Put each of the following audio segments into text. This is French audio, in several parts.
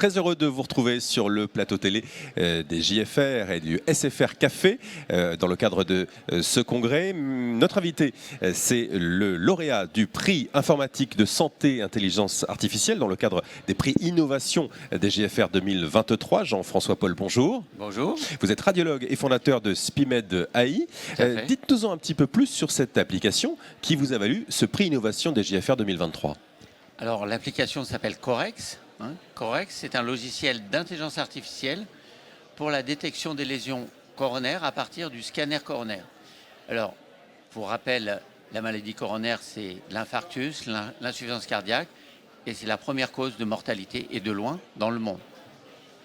Très heureux de vous retrouver sur le plateau télé des JFR et du SFR Café dans le cadre de ce congrès. Notre invité, c'est le lauréat du prix informatique de santé et intelligence artificielle dans le cadre des prix innovation des JFR 2023. Jean-François Paul, bonjour. Bonjour. Vous êtes radiologue et fondateur de SPIMED AI. Dites-nous un petit peu plus sur cette application qui vous a valu ce prix innovation des JFR 2023. Alors l'application s'appelle Corex. Corex, c'est un logiciel d'intelligence artificielle pour la détection des lésions coronaires à partir du scanner coronaire. Alors, pour rappel, la maladie coronaire, c'est l'infarctus, l'insuffisance cardiaque, et c'est la première cause de mortalité et de loin dans le monde.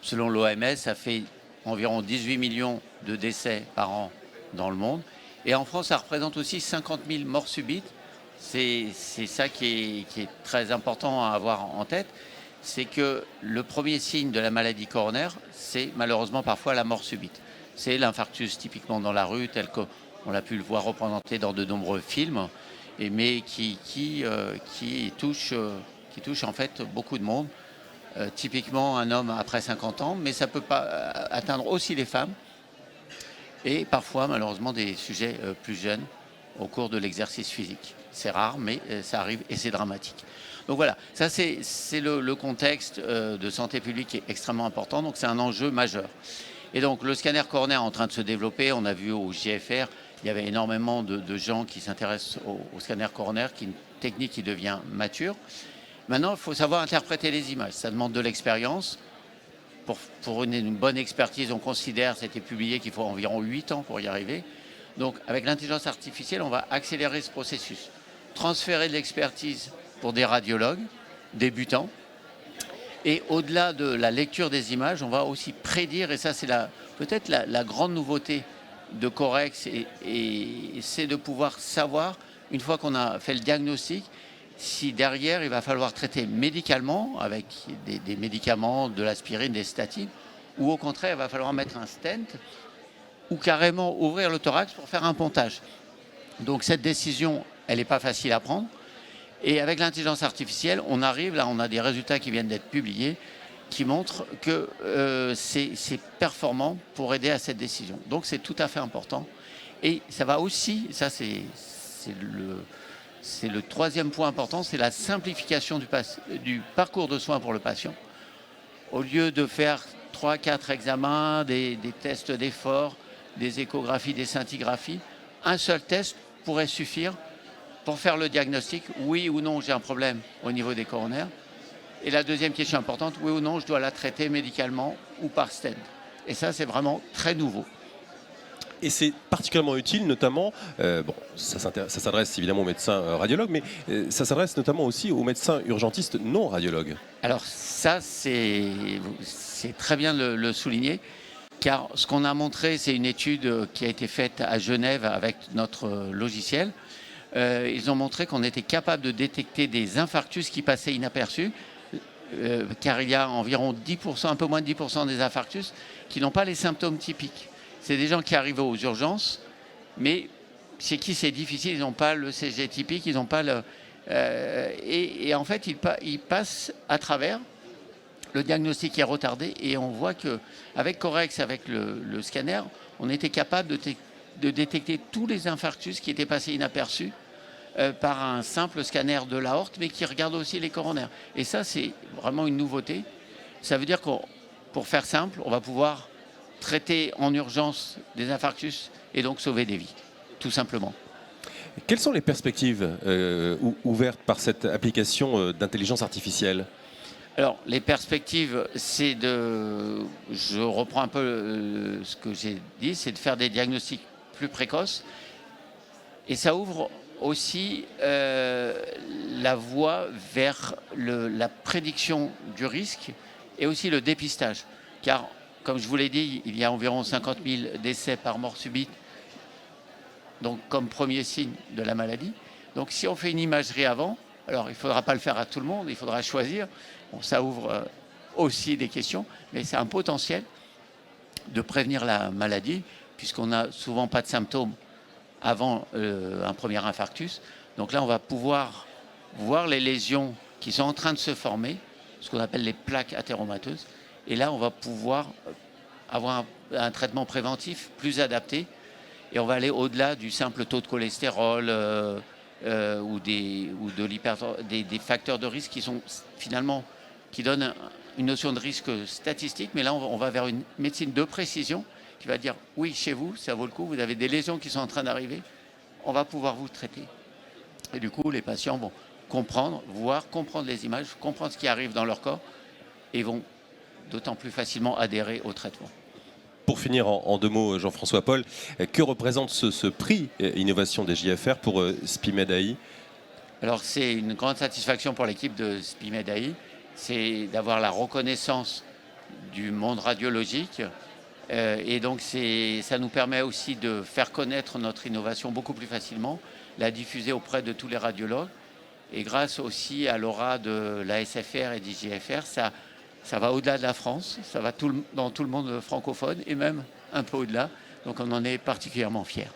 Selon l'OMS, ça fait environ 18 millions de décès par an dans le monde. Et en France, ça représente aussi 50 000 morts subites. C'est ça qui est très important à avoir en tête. C'est que le premier signe de la maladie coronaire, c'est malheureusement parfois la mort subite. C'est l'infarctus typiquement dans la rue, tel qu'on a pu le voir représenté dans de nombreux films, mais qui touche en fait beaucoup de monde. Typiquement un homme après 50 ans, mais ça peut pas atteindre aussi les femmes et parfois malheureusement des sujets plus jeunes au cours de l'exercice physique. C'est rare, mais ça arrive et c'est dramatique. Donc voilà, ça c'est le contexte de santé publique qui est extrêmement important, donc c'est un enjeu majeur. Et donc le scanner coronaire est en train de se développer, on a vu au JFR, il y avait énormément de gens qui s'intéressent au scanner coronaire, qui est une technique qui devient mature. Maintenant, il faut savoir interpréter les images, ça demande de l'expérience. Pour une bonne expertise, on considère, c'était publié, qu'il faut environ 8 ans pour y arriver. Donc avec l'intelligence artificielle, on va accélérer ce processus. Transférer de l'expertise pour des radiologues débutants. Et au-delà de la lecture des images, on va aussi prédire, et ça c'est peut-être la grande nouveauté de Corex, et c'est de pouvoir savoir, une fois qu'on a fait le diagnostic, si derrière il va falloir traiter médicalement, avec des médicaments, de l'aspirine, des statines, ou au contraire il va falloir mettre un stent, ou carrément ouvrir le thorax pour faire un pontage. Donc cette décision, elle n'est pas facile à prendre. Et avec l'intelligence artificielle, on arrive, là on a des résultats qui viennent d'être publiés, qui montrent que c'est performant pour aider à cette décision. Donc c'est tout à fait important. Et ça va aussi, ça c'est le troisième point important, c'est la simplification du parcours de soins pour le patient. Au lieu de faire 3-4 examens, des tests d'effort, des échographies, des scintigraphies, un seul test pourrait suffire pour faire le diagnostic, oui ou non j'ai un problème au niveau des coronaires. Et la deuxième question importante, oui ou non je dois la traiter médicalement ou par stent. Et ça c'est vraiment très nouveau. Et c'est particulièrement utile, notamment, ça s'adresse évidemment aux médecins radiologues, mais ça s'adresse notamment aussi aux médecins urgentistes non radiologues. Alors ça, c'est très bien de le souligner, car ce qu'on a montré, c'est une étude qui a été faite à Genève avec notre logiciel. Ils ont montré qu'on était capable de détecter des infarctus qui passaient inaperçus, car il y a environ 10%, un peu moins de 10% des infarctus qui n'ont pas les symptômes typiques. C'est des gens qui arrivent aux urgences, mais chez qui c'est difficile, ils n'ont pas le CG typique, ils n'ont pas le... et en fait, ils passent à travers. Le diagnostic est retardé et on voit qu'avec Corex, avec le scanner, on était capable de détecter tous les infarctus qui étaient passés inaperçus par un simple scanner de l'aorte, mais qui regarde aussi les coronaires. Et ça, c'est vraiment une nouveauté. Ça veut dire que, pour faire simple, on va pouvoir traiter en urgence des infarctus et donc sauver des vies, tout simplement. Quelles sont les perspectives ouvertes par cette application d'intelligence artificielle ? Alors, les perspectives, je reprends un peu ce que j'ai dit, c'est de faire des diagnostics plus précoces. Et ça ouvre aussi la voie vers la prédiction du risque et aussi le dépistage. Car, comme je vous l'ai dit, il y a environ 50 000 décès par mort subite, donc comme premier signe de la maladie. Donc si on fait une imagerie avant, alors il ne faudra pas le faire à tout le monde, il faudra choisir. Bon, ça ouvre aussi des questions, mais c'est un potentiel de prévenir la maladie, puisqu'on n'a souvent pas de symptômes avant un premier infarctus. Donc là, on va pouvoir voir les lésions qui sont en train de se former ce qu'on appelle les plaques athéromateuses. Et là, on va pouvoir avoir un traitement préventif plus adapté. Et on va aller au-delà du simple taux de cholestérol ou des facteurs de risque qui sont finalement qui donnent une notion de risque statistique. Mais là, on va vers une médecine de précision qui va dire oui, chez vous, ça vaut le coup, vous avez des lésions qui sont en train d'arriver, on va pouvoir vous traiter. Et du coup, les patients vont comprendre les images, comprendre ce qui arrive dans leur corps et vont d'autant plus facilement adhérer au traitement. Pour finir en 2 mots, Jean-François Paul, que représente ce prix innovation des JFR pour SPIMED AI? Alors c'est une grande satisfaction pour l'équipe de SPIMED AI, c'est d'avoir la reconnaissance du monde radiologique. Et donc ça nous permet aussi de faire connaître notre innovation beaucoup plus facilement, la diffuser auprès de tous les radiologues. Et grâce aussi à l'aura de la SFR et des JFR, ça va au-delà de la France, ça va dans tout le monde francophone et même un peu au-delà. Donc on en est particulièrement fiers.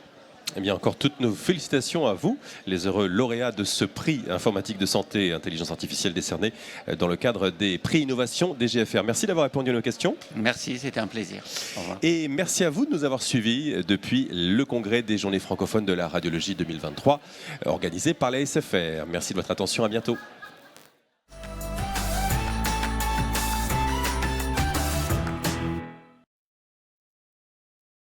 Eh bien, encore toutes nos félicitations à vous, les heureux lauréats de ce prix informatique de santé et intelligence artificielle décerné dans le cadre des prix innovation des GFR. Merci d'avoir répondu à nos questions. Merci, c'était un plaisir. Au revoir. Et merci à vous de nous avoir suivis depuis le congrès des journées francophones de la radiologie 2023, organisé par la SFR. Merci de votre attention, à bientôt.